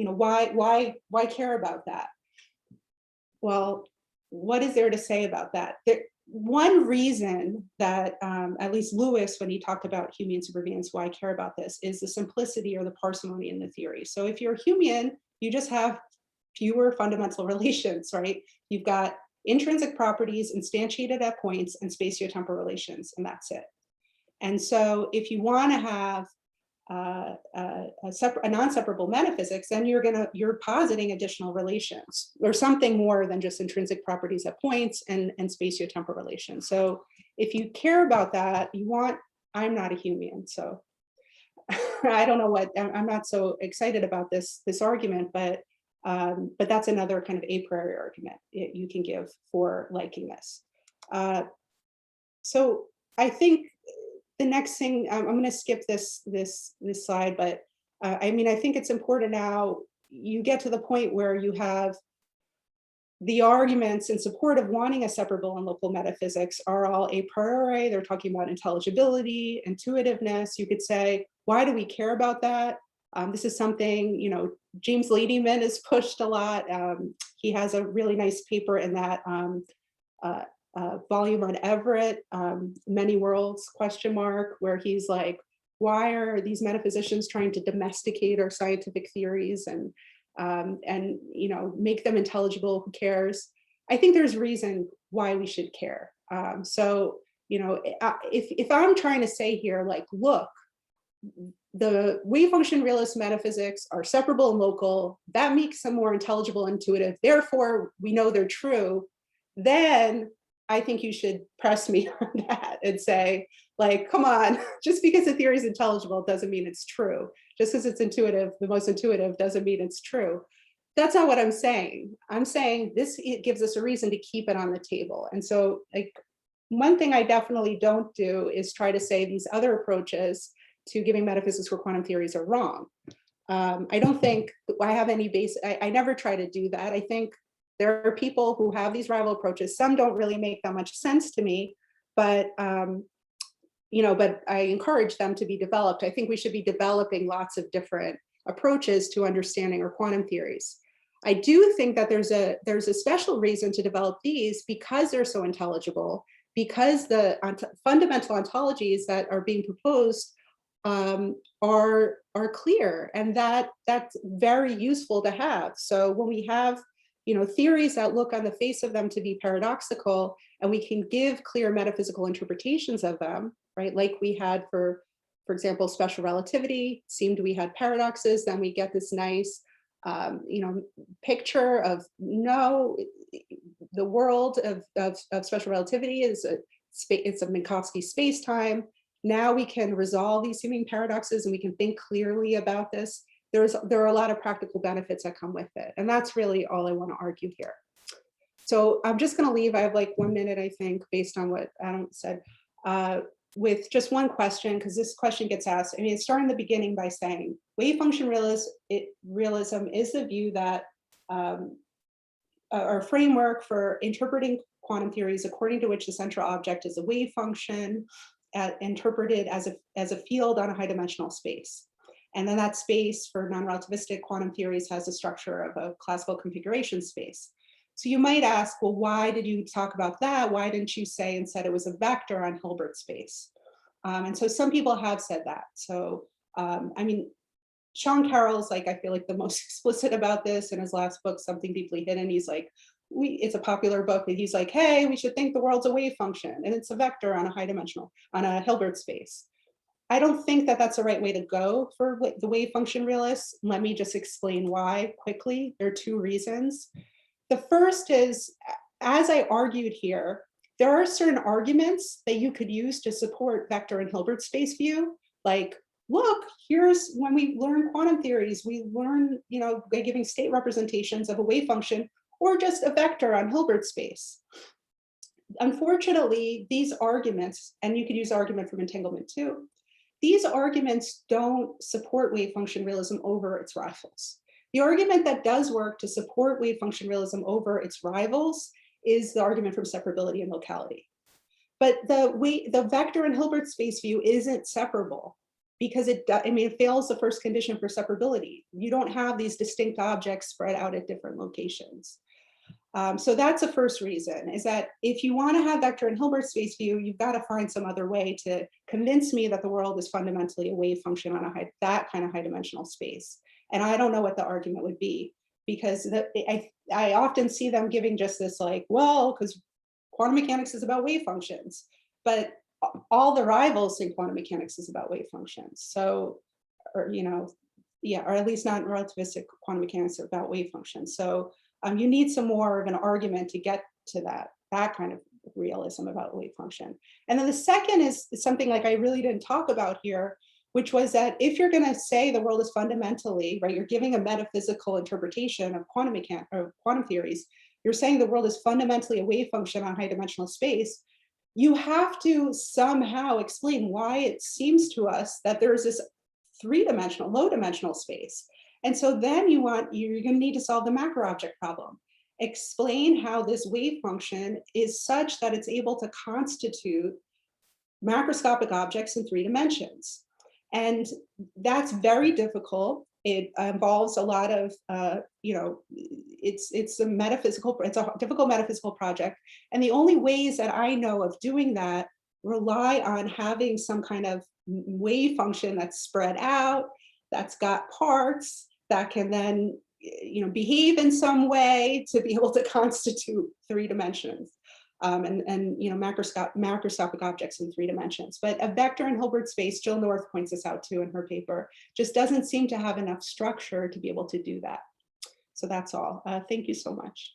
Why care about that? Well, what is there to say about that? One reason that at least Lewis, when he talked about Humean supervenience, why I care about this, is the simplicity or the parsimony in the theory. So if you're Humean, you just have fewer fundamental relations, right? You've got intrinsic properties instantiated at points and spatiotemporal relations, and that's it. And so if you want to have a non-separable metaphysics, then you're positing additional relations, or something more than just intrinsic properties at points and spatiotemporal relations. So if you care about that, I'm not a Humean, so I don't know I'm not so excited about this argument, but that's another kind of a priori argument you can give for liking this. So I think the next thing, I'm going to skip this slide, but I think it's important now you get to the point where you have the arguments in support of wanting a separable and local metaphysics are all a priori. They're talking about intelligibility, intuitiveness. You could say, why do we care about that? This is something, James Ladyman has pushed a lot. He has a really nice paper in that volume on Everett, Many Worlds, ? Where he's like, why are these metaphysicians trying to domesticate our scientific theories and make them intelligible? Who cares? I think there's reason why we should care. If I'm trying to say here, like, look, the wave function realist metaphysics are separable and local, that makes them more intelligible and intuitive, therefore we know they're true, then I think you should press me on that and say, like, come on, just because a theory is intelligible doesn't mean it's true. Just because it's intuitive, the most intuitive, doesn't mean it's true. That's not what I'm saying. I'm saying it gives us a reason to keep it on the table. And so, like, one thing I definitely don't do is try to say these other approaches to giving metaphysics for quantum theories are wrong. I don't think I have any base. I never try to do that. I think there are people who have these rival approaches. Some don't really make that much sense to me, but but I encourage them to be developed. I think we should be developing lots of different approaches to understanding our quantum theories. I do think that there's a special reason to develop these because they're so intelligible, because the fundamental ontologies that are being proposed are clear, and that's very useful to have. So when we have theories that look on the face of them to be paradoxical, and we can give clear metaphysical interpretations of them, right? Like we had for example, special relativity, seemed we had paradoxes, then we get this nice picture of the world of special relativity is it's a Minkowski space-time. Now we can resolve these seeming paradoxes and we can think clearly about this. There are a lot of practical benefits that come with it. And that's really all I want to argue here. So I'm just going to leave. I have like 1 minute, I think, based on what Adam said, with just one question, because this question gets asked. I mean, it's starting the beginning by saying wave function realism is the view that our framework for interpreting quantum theories, according to which the central object is a wave function interpreted as a field on a high dimensional space. And then that space for non-relativistic quantum theories has the structure of a classical configuration space. So you might ask, well, why did you talk about that? Why didn't you say instead it was a vector on Hilbert space? And so some people have said that. So, I mean, Sean Carroll's like, I feel like the most explicit about this in his last book, Something Deeply Hidden. He's like, it's a popular book, and he's like, hey, we should think the world's a wave function, and it's a vector on a high dimensional, on a Hilbert space. I don't think that that's the right way to go for the wave function realists. Let me just explain why quickly. There are two reasons. The first is, as I argued here, there are certain arguments that you could use to support vector and Hilbert space view, like, look, here's when we learn quantum theories, we learn, you know, by giving state representations of a wave function or just a vector on Hilbert space. Unfortunately, these arguments, and you could use argument from entanglement too, these arguments don't support wave function realism over its rivals. The argument that does work to support wave function realism over its rivals is the argument from separability and locality. But the vector and Hilbert space view isn't separable because it fails the first condition for separability. You don't have these distinct objects spread out at different locations. So that's the first reason, is that if you want to have vector and Hilbert space view, you've got to find some other way to convince me that the world is fundamentally a wave function on that kind of high dimensional space. And I don't know what the argument would be, because I often see them giving just this like, well, because quantum mechanics is about wave functions, but all the rivals in quantum mechanics is about wave functions. So, or, you know, yeah, or at least not in relativistic quantum mechanics are about wave functions. So you need some more of an argument to get to that kind of realism about wave function. And then the second is something like I really didn't talk about here, which was that if you're going to say the world is fundamentally, right, you're giving a metaphysical interpretation of quantum mechanics or quantum theories, you're saying the world is fundamentally a wave function on high dimensional space, you have to somehow explain why it seems to us that there's this three-dimensional, low-dimensional space. And so then you're going to need to solve the macro object problem. Explain how this wave function is such that it's able to constitute macroscopic objects in 3 dimensions. And that's very difficult. It involves a lot of, you know, it's a difficult metaphysical project. And the only ways that I know of doing that rely on having some kind of wave function that's spread out, that's got parts, that can then, you know, behave in some way to be able to constitute 3 dimensions. And you know, macroscopic objects in 3 dimensions. But a vector in Hilbert space, Jill North points this out too in her paper, just doesn't seem to have enough structure to be able to do that. So that's all. Thank you so much.